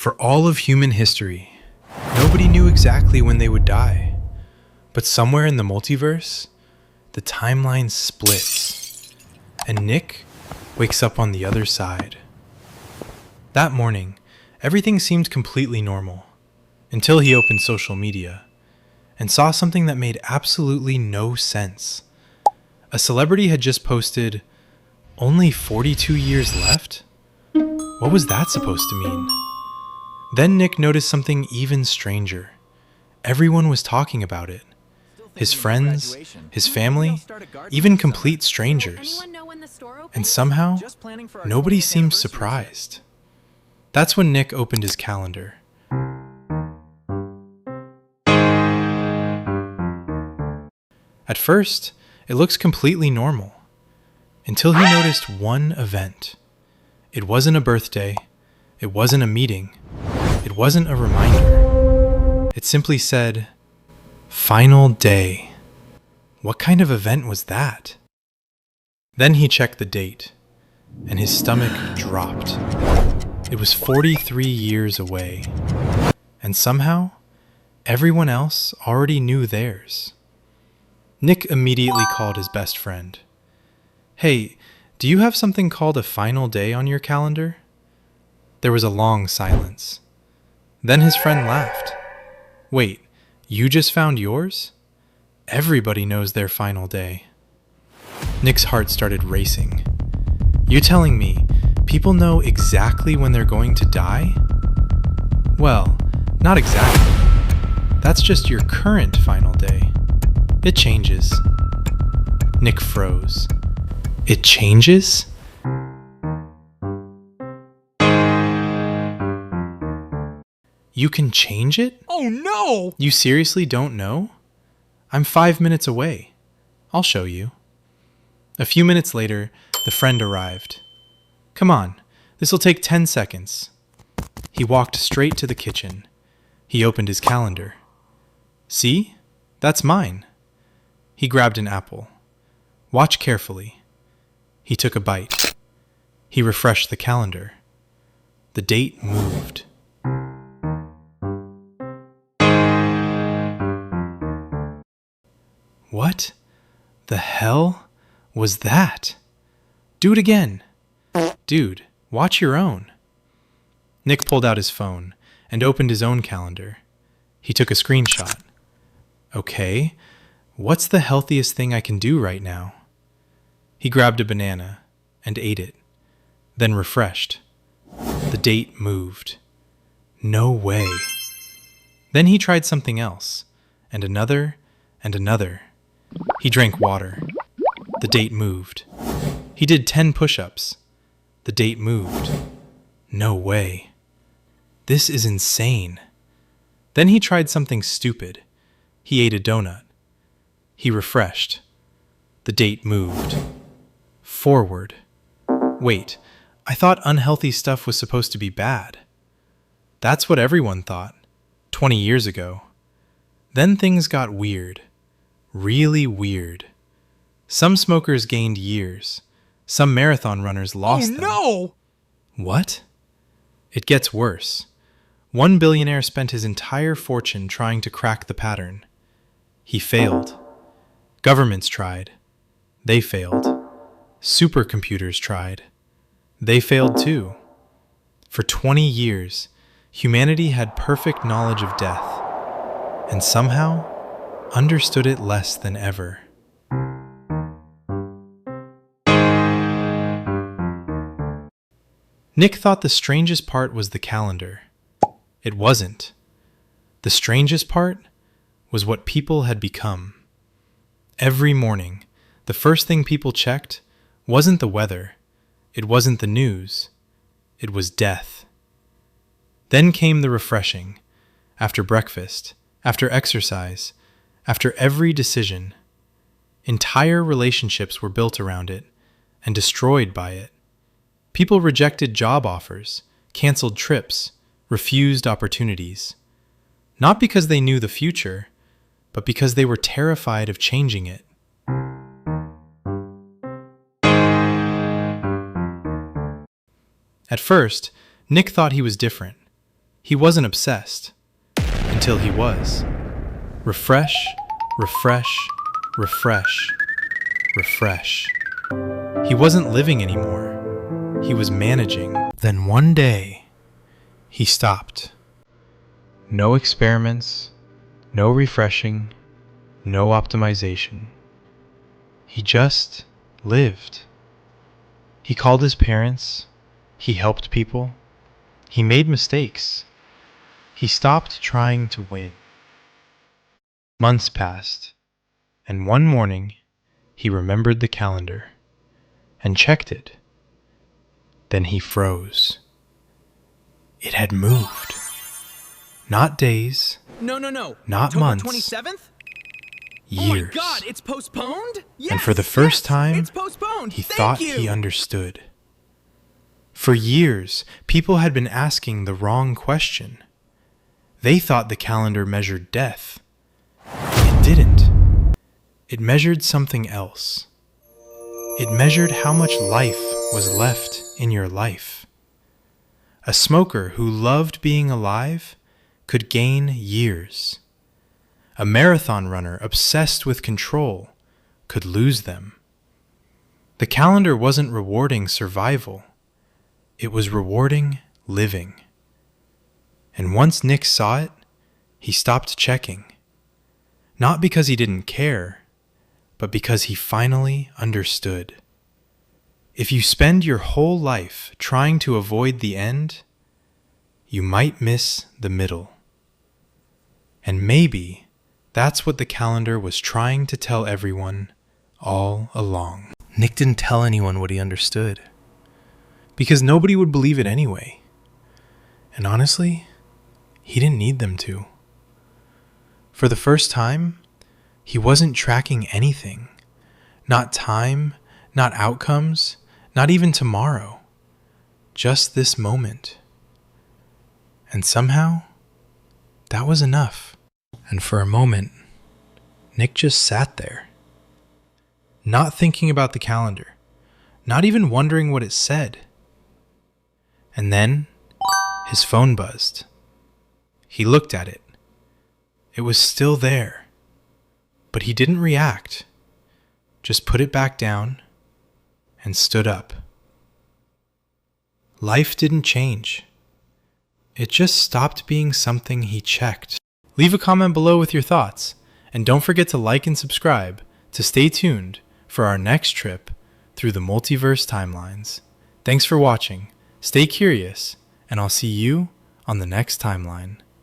For all of human history, nobody knew exactly when they would die. But somewhere in the multiverse, the timeline splits, and Nick wakes up on the other side. That morning, everything seemed completely normal, until he opened social media and saw something that made absolutely no sense. A celebrity had just posted, "Only 42 years left?" What was that supposed to mean? Then Nick noticed something even stranger. Everyone was talking about it. His friends, his family, even complete strangers. And somehow, nobody seemed surprised. That's when Nick opened his calendar. At first, it looks completely normal, until he noticed one event. It wasn't a birthday, it wasn't a meeting, it wasn't a reminder. It simply said, "Final day." What kind of event was that? Then he checked the date, and his stomach dropped. It was 43 years away, and somehow, everyone else already knew theirs. Nick immediately called his best friend. "Hey, do you have something called a final day on your calendar?" There was a long silence. Then his friend laughed. "Wait, you just found yours? Everybody knows their final day." Nick's heart started racing. "You're telling me people know exactly when they're going to die?" "Well, not exactly. That's just your current final day. It changes." Nick froze. "It changes?" "You can change it?" Oh no! "You seriously don't know? I'm 5 minutes away. I'll show you." A few minutes later, the friend arrived. "Come on, this'll take 10 seconds. He walked straight to the kitchen. He opened his calendar. "See? That's mine." He grabbed an apple. "Watch carefully." He took a bite. He refreshed the calendar. The date moved. What the hell was that? "Do it again." "Dude, watch your own." Nick pulled out his phone and opened his own calendar. He took a screenshot. "Okay, what's the healthiest thing I can do right now?" He grabbed a banana and ate it, then refreshed. The date moved. No way. Then he tried something else, and another, and another. He drank water. The date moved. He did 10 push-ups. The date moved. No way. This is insane. Then he tried something stupid. He ate a donut. He refreshed. The date moved. Forward. Wait, I thought unhealthy stuff was supposed to be bad. That's what everyone thought, 20 years ago. Then things got weird. Really weird. Some smokers gained years. Some marathon runners lost them. No! What? It gets worse. One billionaire spent his entire fortune trying to crack the pattern. He failed. Governments tried. They failed. Supercomputers tried. They failed too. For 20 years, humanity had perfect knowledge of death, and somehow understood it less than ever. Nick thought the strangest part was the calendar. It wasn't. The strangest part was what people had become. Every morning, the first thing people checked wasn't the weather, it wasn't the news, it was death. Then came the refreshing, after breakfast, after exercise, after every decision. Entire relationships were built around it and destroyed by it. People rejected job offers, canceled trips, refused opportunities. Not because they knew the future, but because they were terrified of changing it. At first, Nick thought he was different. He wasn't obsessed. Until he was. Refresh, refresh, refresh, refresh. He wasn't living anymore. He was managing. Then one day, he stopped. No experiments, no refreshing, no optimization. He just lived. He called his parents. He helped people. He made mistakes. He stopped trying to win. Months passed, and one morning he remembered the calendar and checked it. Then he froze. It had moved. Not days, No. not October months, 27th? years. Oh my God, it's postponed? Yes, And for the first time, it's postponed. he Thank thought you. he understood. For years, people had been asking the wrong question. They thought the calendar measured death. It didn't. It measured something else. It measured how much life was left in your life. A smoker who loved being alive could gain years. A marathon runner obsessed with control could lose them. The calendar wasn't rewarding survival. It was rewarding living. And once Nick saw it, he stopped checking. Not because he didn't care, but because he finally understood. If you spend your whole life trying to avoid the end, you might miss the middle. And maybe that's what the calendar was trying to tell everyone all along. Nick didn't tell anyone what he understood, because nobody would believe it anyway. And honestly, he didn't need them to. For the first time, he wasn't tracking anything. Not time, not outcomes, not even tomorrow. Just this moment. And somehow, that was enough. And for a moment, Nick just sat there. Not thinking about the calendar. Not even wondering what it said. And then, his phone buzzed. He looked at it. It was still there. But he didn't react. Just put it back down and stood up. Life didn't change. It just stopped being something he checked. Leave a comment below with your thoughts, and don't forget to like and subscribe to stay tuned for our next trip through the multiverse timelines. Thanks for watching, stay curious, and I'll see you on the next timeline.